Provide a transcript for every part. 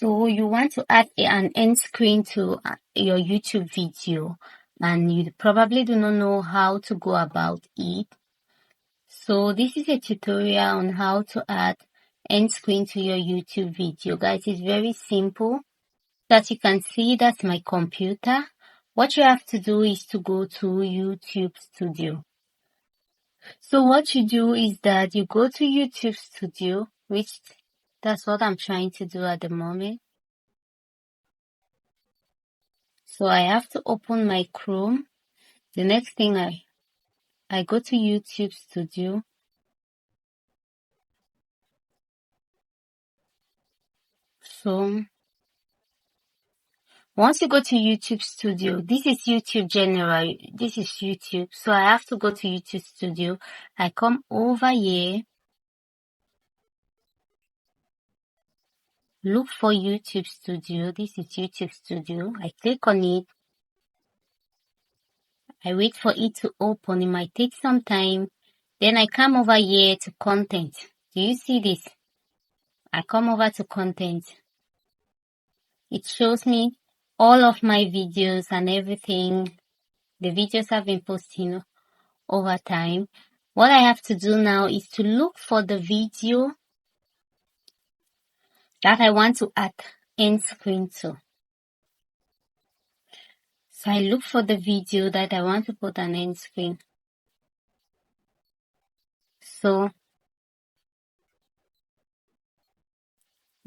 So you want to add an end screen to your YouTube video, and you probably do not know how to go about it. So this is a tutorial on how to add end screen to your YouTube video. Guys, it's very simple. As you can see, that's my computer. What you have to do is to go to YouTube Studio. So what you do is that you go to YouTube Studio, which that's what I'm trying to do at the moment. So I have to open my Chrome. The next thing I go to YouTube Studio. So once you go to YouTube Studio, this is YouTube General. This is YouTube. So I have to go to YouTube Studio. I come over here. Look for YouTube Studio. This is YouTube Studio. I click on it. I wait for it to open. It might take some time. Then I come over here to content. Do you see this? I come over to content. It shows me all of my videos and everything. The videos have been posting over time. What I have to do now is to look for the video that I want to add end screen to. So I look for the video that I want to put an end screen. So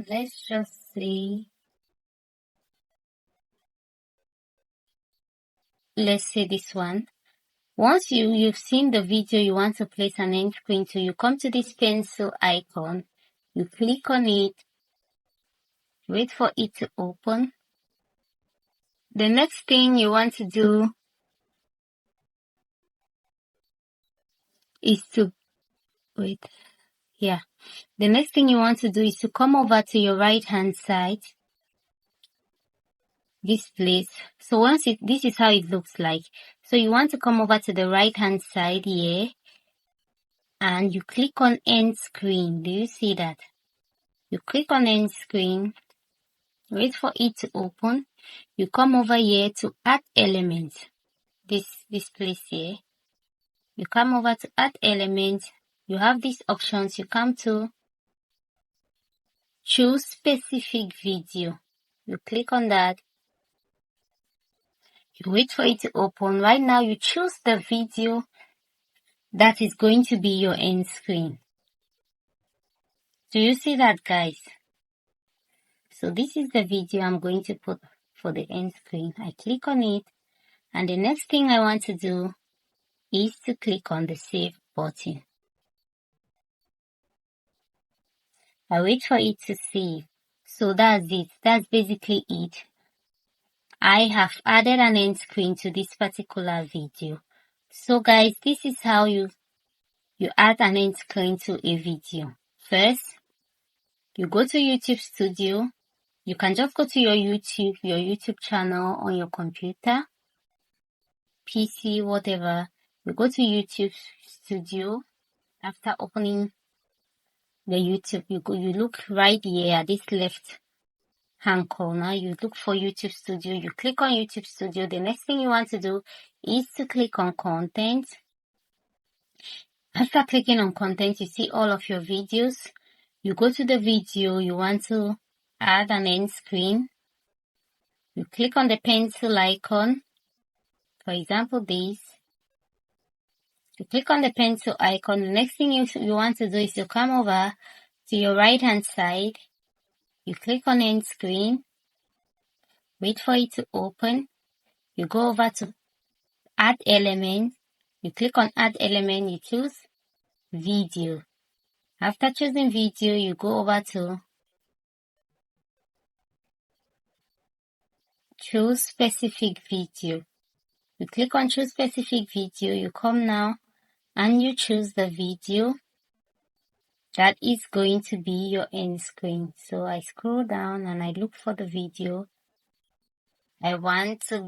let's just say, let's say this one. Once you've seen the video you want to place an end screen to, you come to this pencil icon, you click on it, wait for it to open. The next thing you want to do is to wait. Yeah. The next thing you want to do is to come over to your right hand side. This place. So this is how it looks like. So you want to come over to the right hand side here and you click on end screen. Do you see that? You click on end screen, wait for it to open. You come over here to add elements. This place here. You come over to add elements. You have these options. You come to choose specific video. You click on that. You wait for it to open. Right now you choose the video that is going to be your end screen. Do you see that, guys? So this is the video I'm going to put for the end screen. I click on it, and the next thing I want to do is to click on the save button. I wait for it to save. So that's it. That's basically it. I have added an end screen to this particular video. So guys, this is how you add an end screen to a video. First, you go to YouTube Studio. You can just go to your YouTube channel on your computer, PC, whatever. You go to YouTube Studio. After opening the YouTube, you look right here at this left hand corner. You look for YouTube Studio. You click on YouTube Studio. The next thing you want to do is to click on content. After clicking on content, you see all of your videos. You go to the video you want to add an end screen. You click on the pencil icon. For example, this. You click on the pencil icon. The next thing you want to do is to come over to your right hand side. You click on end screen. Wait for it to open. You go over to add element. You click on add element. You choose video. After choosing video, you go over to choose specific video. You click on choose specific video. You come now and you choose the video that is going to be your end screen. So I scroll down and I look for the video I want to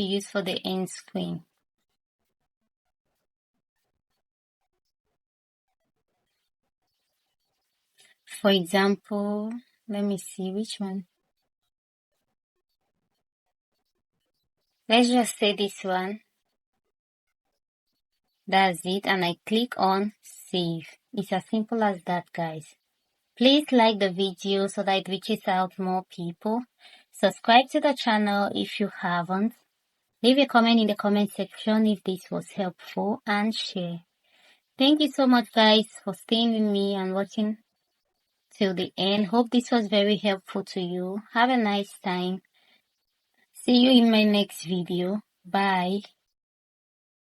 use for the end screen. For example, let me see which one. Let's just say this one. That's it, and I click on save. It's as simple as that, guys. Please like the video so that it reaches out more people. Subscribe to the channel if you haven't. Leave a comment in the comment section if this was helpful, and share. Thank you so much, guys, for staying with me and watching till the end. Hope this was very helpful to you. Have a nice time. See you in my next video. Bye.